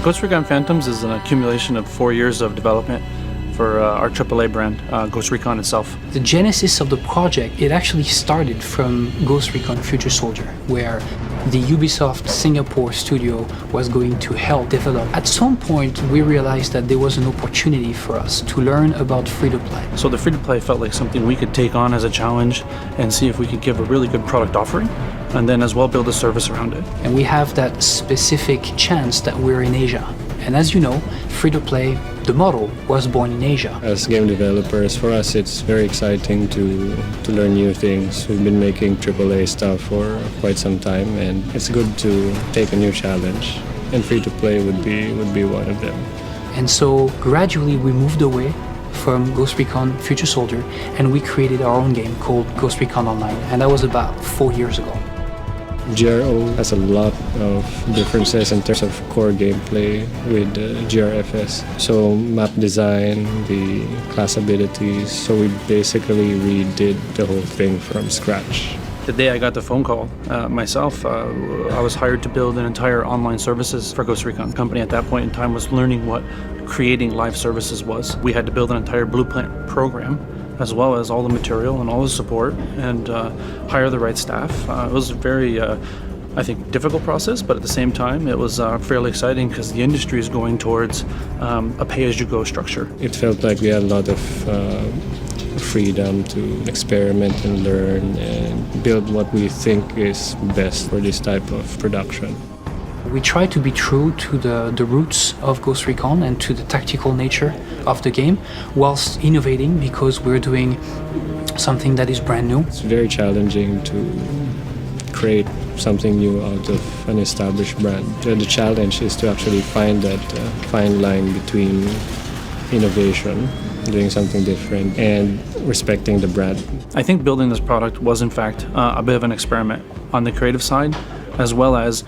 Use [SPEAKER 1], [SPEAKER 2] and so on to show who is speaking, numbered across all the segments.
[SPEAKER 1] Ghost Recon Phantoms is an accumulation of 4 years of development for our AAA brand, Ghost Recon itself.
[SPEAKER 2] The genesis of the project, it actually started from Ghost Recon Future Soldier, where the Ubisoft Singapore studio was going to help develop. At some point, we realized that there was an opportunity for us to learn about free-to-play.
[SPEAKER 1] So the free-to-play felt like something we could take on as a challenge and see if we could give a really good product offering, and then as well build a service around it.
[SPEAKER 2] And we have that specific chance that we're in Asia. And as you know, free-to-play, the model was born in Asia.
[SPEAKER 3] As game developers, for us it's very exciting to learn new things. We've been making AAA stuff for quite some time, and it's good to take a new challenge. And free-to-play would be one of them.
[SPEAKER 2] And so gradually we moved away from Ghost Recon Future Soldier, and we created our own game called Ghost Recon Online, and that was about 4 years ago.
[SPEAKER 3] GRO has a lot of differences in terms of core gameplay with GRFS. So map design, the class abilities, so we basically redid the whole thing from scratch.
[SPEAKER 1] The day I got the phone call, myself, I was hired to build an entire online services for Ghost Recon. The company at that point in time was learning what creating live services was. We had to build an entire blueprint program, as well as all the material and all the support, and hire the right staff. It was a very, I think, difficult process, but at the same time, it was fairly exciting because the industry is going towards a pay-as-you-go structure.
[SPEAKER 3] It felt like we had a lot of freedom to experiment and learn and build what we think is best for this type of production.
[SPEAKER 2] We try to be true to the roots of Ghost Recon and to the tactical nature of the game, whilst innovating because we're doing something that is brand new.
[SPEAKER 3] It's very challenging to create something new out of an established brand. The challenge is to actually find that fine line between innovation, doing something different, and respecting the brand.
[SPEAKER 1] I think building this product was in fact a bit of an experiment on the creative side, as well as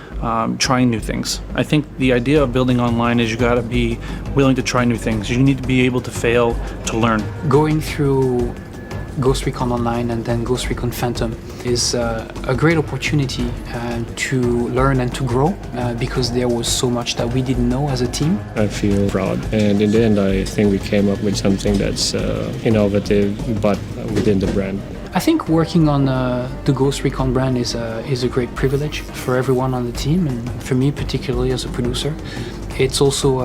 [SPEAKER 1] trying new things. I think the idea of building online is you gotta be willing to try new things. You need to be able to fail to learn.
[SPEAKER 2] Going through Ghost Recon Online and then Ghost Recon Phantom is a great opportunity to learn and to grow because there was so much that we didn't know as a team.
[SPEAKER 3] I feel proud, and in the end I think we came up with something that's innovative but within the brand.
[SPEAKER 2] I think working on the Ghost Recon brand is a great privilege for everyone on the team, and for me particularly as a producer. It's also,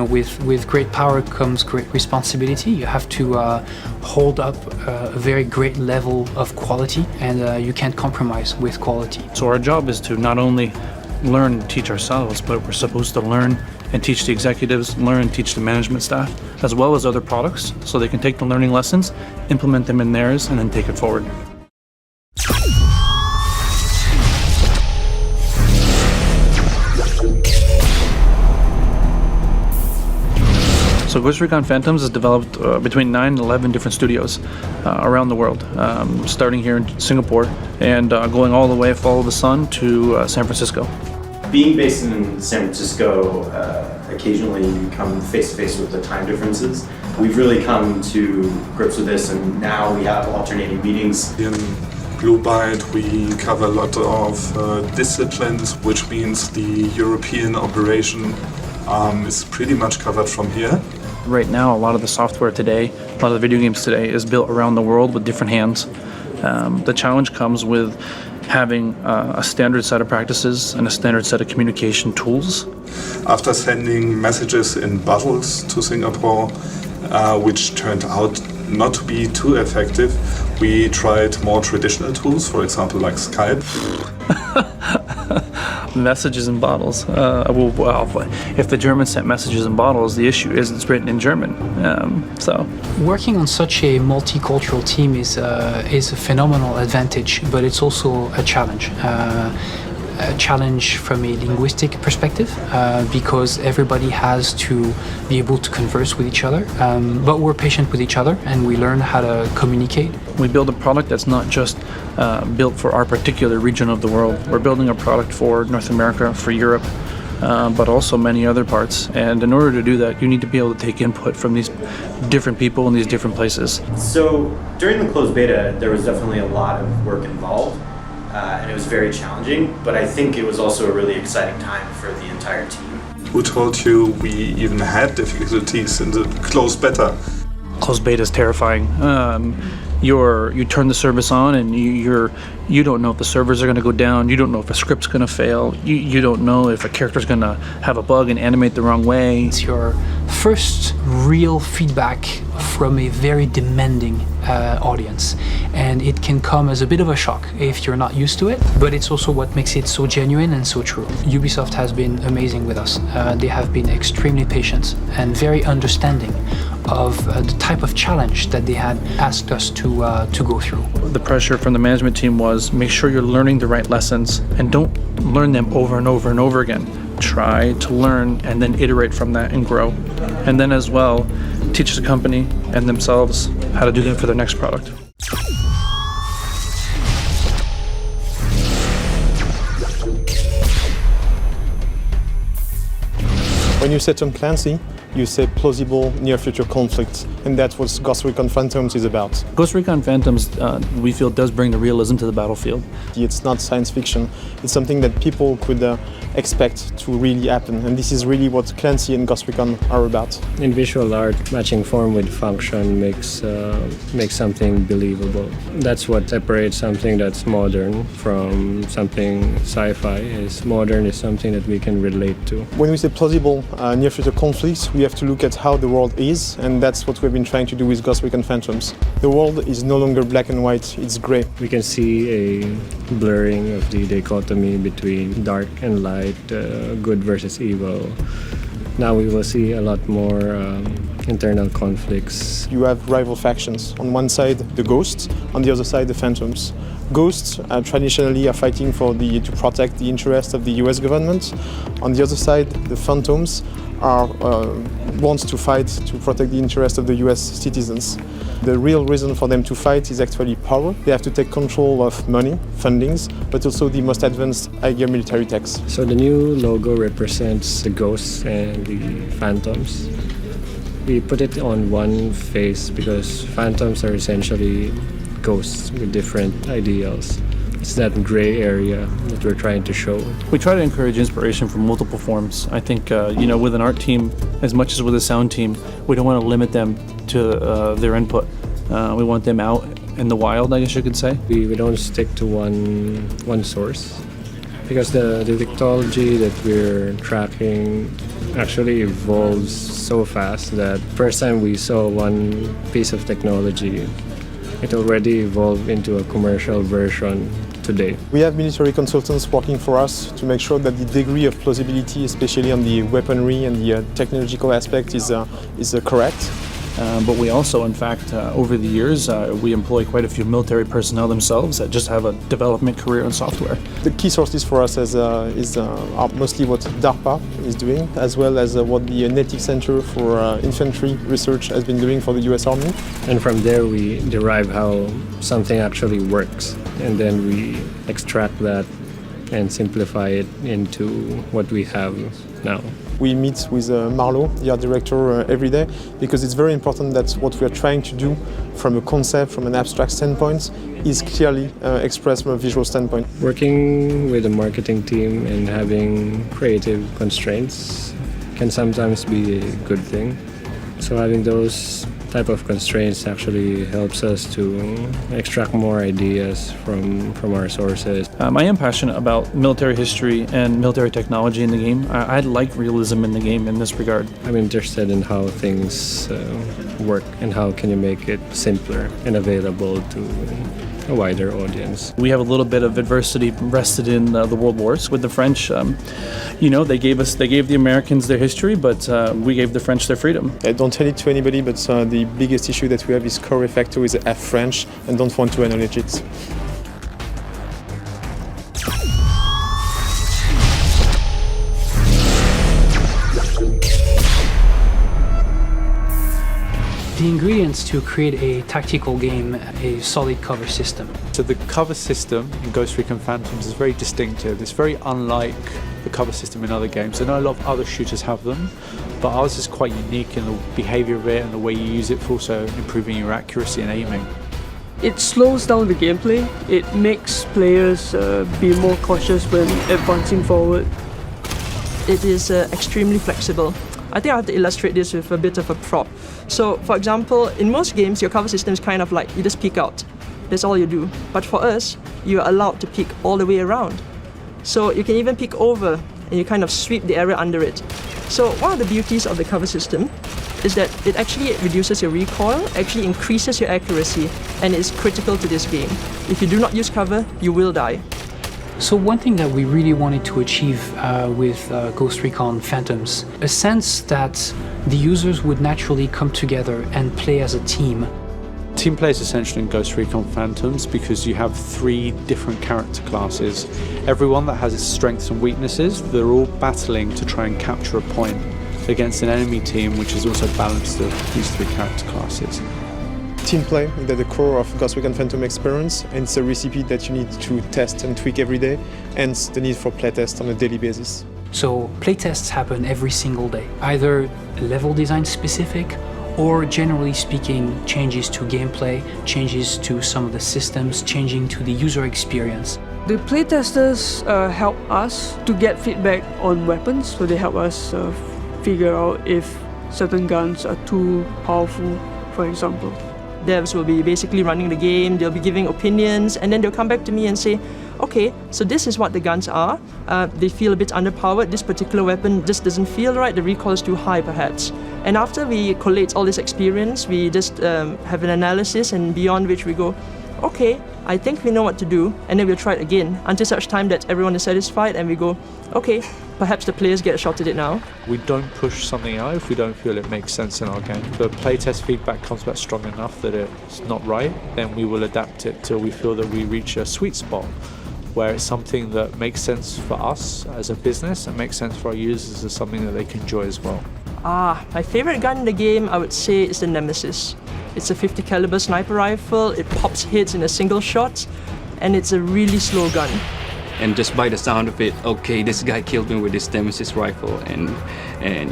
[SPEAKER 2] with great power comes great responsibility. You have to hold up a very great level of quality, and you can't compromise with quality.
[SPEAKER 1] So our job is to not only learn and teach ourselves, but we're supposed to learn and teach the executives, learn and teach the management staff, as well as other products, so they can take the learning lessons, implement them in theirs, and then take it forward. So Ghost Recon Phantoms is developed between 9 and 11 different studios around the world, starting here in Singapore and going all the way, follow the sun, to San Francisco.
[SPEAKER 4] Being based in San Francisco, occasionally you come face to face with the time differences. We've really come to grips with this, and now we have alternating meetings.
[SPEAKER 5] In Blue Byte, we cover a lot of disciplines, which means the European operation is pretty much covered from here.
[SPEAKER 1] Right now, a lot of the software today, a lot of the video games today is built around the world with different hands. The challenge comes with having a standard set of practices and a standard set of communication tools.
[SPEAKER 5] After sending messages in bottles to Singapore, which turned out not to be too effective, we tried more traditional tools, for example, like Skype.
[SPEAKER 1] Messages in bottles. If the Germans sent messages in bottles, the issue is it's written in German.
[SPEAKER 2] Working on such a multicultural team is a phenomenal advantage, but it's also a challenge. A challenge from a linguistic perspective because everybody has to be able to converse with each other, but we're patient with each other and we learn how to communicate.
[SPEAKER 1] We build a product that's not just built for our particular region of the world. We're building a product for North America, for Europe, but also many other parts. And in order to do that, you need to be able to take input from these different people in these different places.
[SPEAKER 4] So during the closed beta, there was definitely a lot of work involved. And it was very challenging, but I think it was also a really exciting time for the entire team.
[SPEAKER 5] Who told you we even had difficulties in the closed beta?
[SPEAKER 1] Closed beta is terrifying. You turn the service on and you don't know if the servers are going to go down. You don't know if a script's going to fail. You don't know if a character's going to have a bug and animate the wrong way.
[SPEAKER 2] It's your first real feedback from a very demanding audience, and it can come as a bit of a shock if you're not used to it, but it's also what makes it so genuine and so true. Ubisoft has been amazing with us. They have been extremely patient and very understanding of the type of challenge that they had asked us to go through.
[SPEAKER 1] The pressure from the management team was make sure you're learning the right lessons and don't learn them over and over and over again. Try to learn and then iterate from that and grow. And then as well, teach the company and themselves how to do that for their next product.
[SPEAKER 6] When you say Tom Clancy, you say plausible near-future conflict, and that's what Ghost Recon Phantoms is about.
[SPEAKER 1] Ghost Recon Phantoms, we feel, does bring the realism to the battlefield.
[SPEAKER 6] It's not science fiction, it's something that people could expect to really happen, and this is really what Clancy and Ghost Recon are about.
[SPEAKER 3] In visual art, matching form with function makes something believable. That's what separates something that's modern from something sci-fi. Modern is something that we can relate to.
[SPEAKER 6] When we say plausible near-future conflicts, we have to look at how the world is, and that's what we've been trying to do with Ghost Recon Phantoms. The world is no longer black and white, it's grey.
[SPEAKER 3] We can see a blurring of the dichotomy between dark and light, good versus evil. Now we will see a lot more internal conflicts.
[SPEAKER 6] You have rival factions. On one side, the Ghosts, on the other side, the Phantoms. Ghosts traditionally are fighting to protect the interests of the US government. On the other side, the Phantoms wants to fight to protect the interests of the US citizens. The real reason for them to fight is actually power. They have to take control of money, fundings, but also the most advanced high-gear military techs.
[SPEAKER 3] So the new logo represents the ghosts and the phantoms. We put it on one face because phantoms are essentially ghosts with different ideals. It's that gray area that we're trying to show.
[SPEAKER 1] We try to encourage inspiration from multiple forms. I think, with an art team, as much as with a sound team, we don't want to limit them to their input. We want them out in the wild, I guess you could say.
[SPEAKER 3] We don't stick to one source because the technology that we're tracking actually evolves so fast that first time we saw one piece of technology, it already evolved into a commercial version today.
[SPEAKER 6] We have military consultants working for us to make sure that the degree of plausibility, especially on the weaponry and the technological aspect, is correct.
[SPEAKER 1] But we also, in fact, over the years, we employ quite a few military personnel themselves that just have a development career in software.
[SPEAKER 6] The key sources for us are mostly what DARPA is doing, as well as what the Native Center for Infantry Research has been doing for the US Army.
[SPEAKER 3] And from there we derive how something actually works, and then we extract that and simplify it into what we have now.
[SPEAKER 6] We meet with Marlo, the art director, every day, because it's very important that what we are trying to do from a concept, from an abstract standpoint, is clearly expressed from a visual standpoint.
[SPEAKER 3] Working with a marketing team and having creative constraints can sometimes be a good thing. So having those type of constraints actually helps us to extract more ideas from our sources.
[SPEAKER 1] I am passionate about military history and military technology in the game. I like realism in the game in this regard.
[SPEAKER 3] I'm interested in how things work and how can you make it simpler and available to a wider audience.
[SPEAKER 1] We have a little bit of adversity rested in the World Wars with the French. They gave the Americans their history, but we gave the French their freedom.
[SPEAKER 6] Don't tell it to anybody, but the biggest issue that we have is core refactor is F French and don't want to acknowledge it.
[SPEAKER 2] The ingredients to create a tactical game, a solid cover system.
[SPEAKER 7] So the cover system in Ghost Recon Phantoms is very distinctive. It's very unlike the cover system in other games. I know a lot of other shooters have them, but ours is quite unique in the behavior of it and the way you use it for also improving your accuracy and aiming.
[SPEAKER 8] It slows down the gameplay. It makes players be more cautious when advancing forward. it is extremely flexible. I think I have to illustrate this with a bit of a prop. So, for example, in most games, your cover system is kind of like you just peek out. That's all you do. But for us, you're allowed to peek all the way around. So you can even peek over and you kind of sweep the area under it. So one of the beauties of the cover system is that it actually reduces your recoil, actually increases your accuracy, and is critical to this game. If you do not use cover, you will die.
[SPEAKER 2] So one thing that we really wanted to achieve with Ghost Recon Phantoms, a sense that the users would naturally come together and play as a team.
[SPEAKER 7] Team play is essential in Ghost Recon Phantoms because you have 3 different character classes. Everyone that has its strengths and weaknesses, they're all battling to try and capture a point against an enemy team which is also balanced of these 3 character classes.
[SPEAKER 6] Team play is at the core of Ghost Recon Phantom experience, and it's a recipe that you need to test and tweak every day, hence the need for playtests on a daily basis.
[SPEAKER 2] So playtests happen every single day, either level design specific or generally speaking changes to gameplay, changes to some of the systems, changing to the user experience.
[SPEAKER 8] The playtesters help us to get feedback on weapons, so they help us figure out if certain guns are too powerful, for example. Devs will be basically running the game, they'll be giving opinions, and then they'll come back to me and say, okay, so this is what the guns are. They feel a bit underpowered. This particular weapon just doesn't feel right. The recoil is too high, perhaps. And after we collate all this experience, we just have an analysis, and beyond which we go, okay, I think we know what to do, and then we'll try it again until such time that everyone is satisfied, and we go, okay, perhaps the players get a shot at it now.
[SPEAKER 7] We don't push something out if we don't feel it makes sense in our game. The playtest feedback comes back strong enough that it's not right, then we will adapt it till we feel that we reach a sweet spot where it's something that makes sense for us as a business and makes sense for our users as something that they can enjoy as well.
[SPEAKER 8] My favorite gun in the game, I would say, is the Nemesis. It's a 50 caliber sniper rifle, it pops hits in a single shot, and it's a really slow gun.
[SPEAKER 9] And just by the sound of it, okay, this guy killed me with this Nemesis rifle, and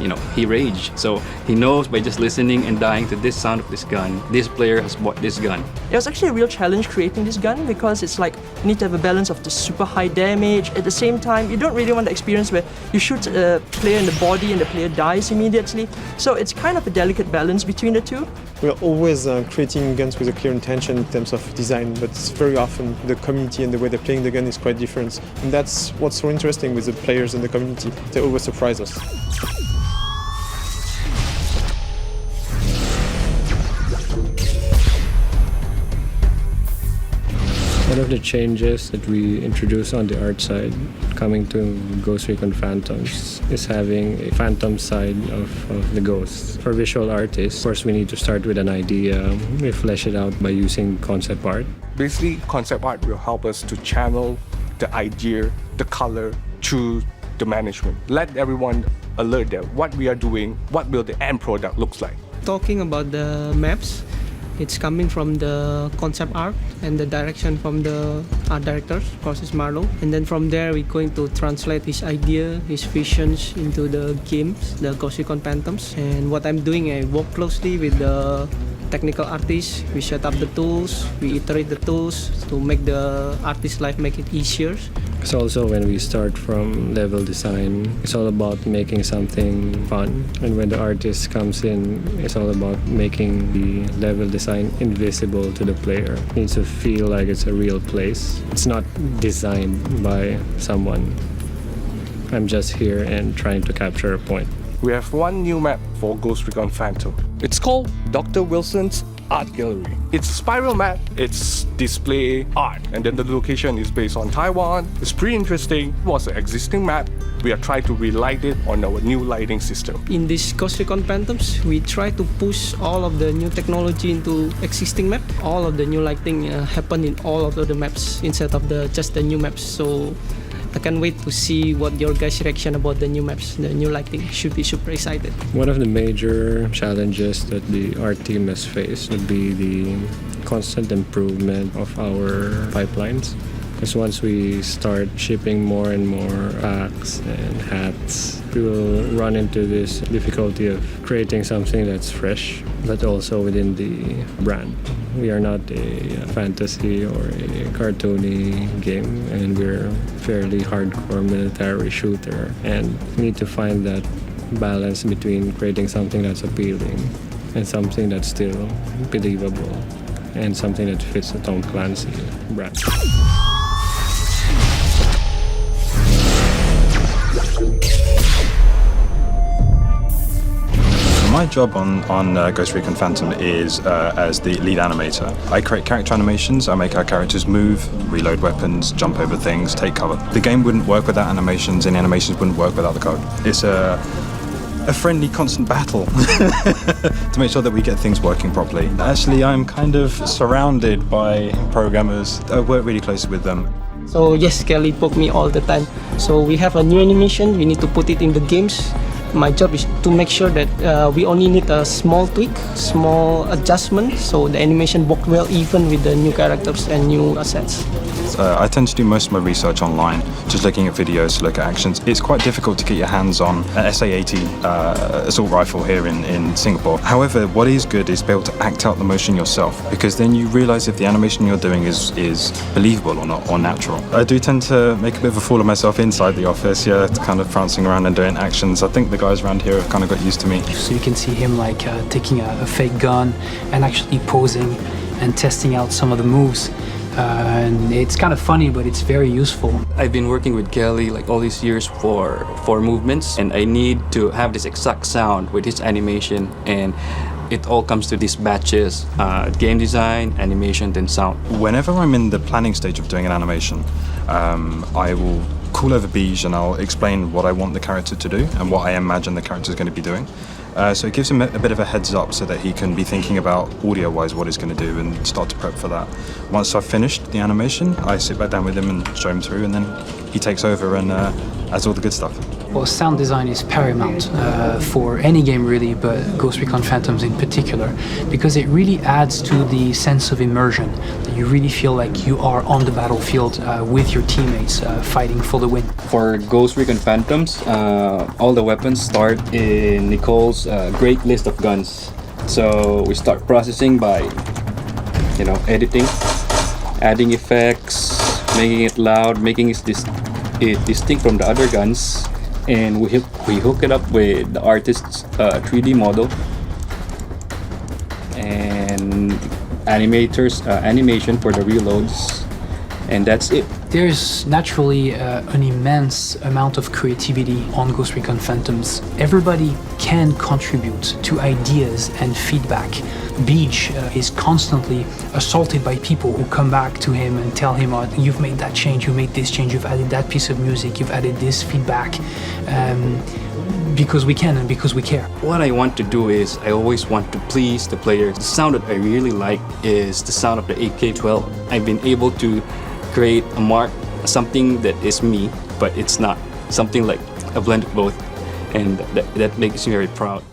[SPEAKER 9] you know, he raged. So he knows by just listening and dying to this sound of this gun, this player has bought this gun.
[SPEAKER 8] It was actually a real challenge creating this gun because it's like you need to have a balance of the super high damage. At the same time, you don't really want the experience where you shoot a player in the body and the player dies immediately. So it's kind of a delicate balance between the two.
[SPEAKER 6] We're always creating guns with a clear intention in terms of design, but very often the community and the way they're playing the gun is quite different. And that's what's so interesting with the players and the community. They always surprise us.
[SPEAKER 3] One of the changes that we introduced on the art side coming to Ghost Recon Phantoms is having a phantom side of the ghosts. For visual artists, of course, we need to start with an idea. We flesh it out by using concept art.
[SPEAKER 10] Basically, concept art will help us to channel the idea, the color, through the management. Let everyone alert them what we are doing, what will the end product looks like.
[SPEAKER 11] Talking about the maps, it's coming from the concept art and the direction from the art director, of course it's Marlo. And then from there we're going to translate his idea, his visions into the games, the Ghost Recon Phantoms. And what I'm doing, I work closely with the technical artists. We set up the tools, we iterate the tools to make the artist's life make it easier.
[SPEAKER 3] It's also when we start from level design, it's all about making something fun. And when the artist comes in, it's all about making the level design invisible to the player. It needs to feel like it's a real place. It's not designed by someone. I'm just here and trying to capture a point.
[SPEAKER 10] We have one new map for Ghost Recon Phantom. It's called Dr. Wilson's Art Gallery. It's a spiral map, it's display art, and then the location is based on Taiwan. It's pretty interesting. It was an existing map. We are trying to relight it on our new lighting system.
[SPEAKER 11] In this Ghost Recon Phantoms, we try to push all of the new technology into existing map. All of the new lighting happen in all of the maps instead of just the new maps. So I can't wait to see what your guys' reaction about the new maps, the new lighting. Should be super excited.
[SPEAKER 3] One of the major challenges that the art team has faced would be the constant improvement of our pipelines. Because once we start shipping more and more packs and hats, we will run into this difficulty of creating something that's fresh, but also within the brand. We are not a fantasy or a cartoony game, and we're fairly hardcore military shooter. And we need to find that balance between creating something that's appealing and something that's still believable and something that fits the Tom Clancy brand.
[SPEAKER 12] My job on Ghost Recon Phantom is as the lead animator. I create character animations, I make our characters move, reload weapons, jump over things, take cover. The game wouldn't work without animations, and animations wouldn't work without the code. It's a friendly, constant battle to make sure that we get things working properly. Actually, I'm kind of surrounded by programmers. I work really closely with them.
[SPEAKER 11] So yes, Kelly poke me all the time. So we have a new animation, we need to put it in the games. My job is to make sure that we only need a small tweak, small adjustment, so the animation works well even with the new characters and new assets.
[SPEAKER 12] I tend to do most of my research online, just looking at videos to look at actions. It's quite difficult to get your hands on an SA-80 assault rifle here in Singapore. However, what is good is be able to act out the motion yourself, because then you realise if the animation you're doing is believable or not, or natural. I do tend to make a bit of a fool of myself inside the office, yeah, kind of prancing around and doing actions. I think the guys around here have kind of got used to me.
[SPEAKER 2] So you can see him like taking a fake gun and actually posing and testing out some of the moves. And it's kind of funny, but it's very useful.
[SPEAKER 9] I've been working with Kelly like all these years for movements, and I need to have this exact sound with his animation, and it all comes to these batches, game design, animation, then sound.
[SPEAKER 12] Whenever I'm in the planning stage of doing an animation, I will call over Beige and I'll explain what I want the character to do and what I imagine the character is going to be doing. So it gives him a bit of a heads up so that he can be thinking about audio-wise what he's going to do and start to prep for that. Once I've finished the animation, I sit back down with him and show him through, and then he takes over and adds all the good stuff.
[SPEAKER 2] Well, sound design is paramount for any game really, but Ghost Recon Phantoms in particular, because it really adds to the sense of immersion. You really feel like you are on the battlefield with your teammates fighting for the win.
[SPEAKER 9] For Ghost Recon Phantoms, all the weapons start in Nicole's great list of guns. So we start processing by, editing, adding effects, making it loud, making it distinct from the other guns. And we hook it up with the artist's 3D model and animation for the reloads, and that's it.
[SPEAKER 2] There's naturally an immense amount of creativity on Ghost Recon Phantoms. Everybody can contribute to ideas and feedback. Beach is constantly assaulted by people who come back to him and tell him, you've made that change, you made this change, you've added that piece of music, you've added this feedback. Because we can and because we care.
[SPEAKER 9] What I want to do is I always want to please the player. The sound that I really like is the sound of the AK-12. I've been able to create something that is me, but it's not. Something like a blend of both, and that makes me very proud.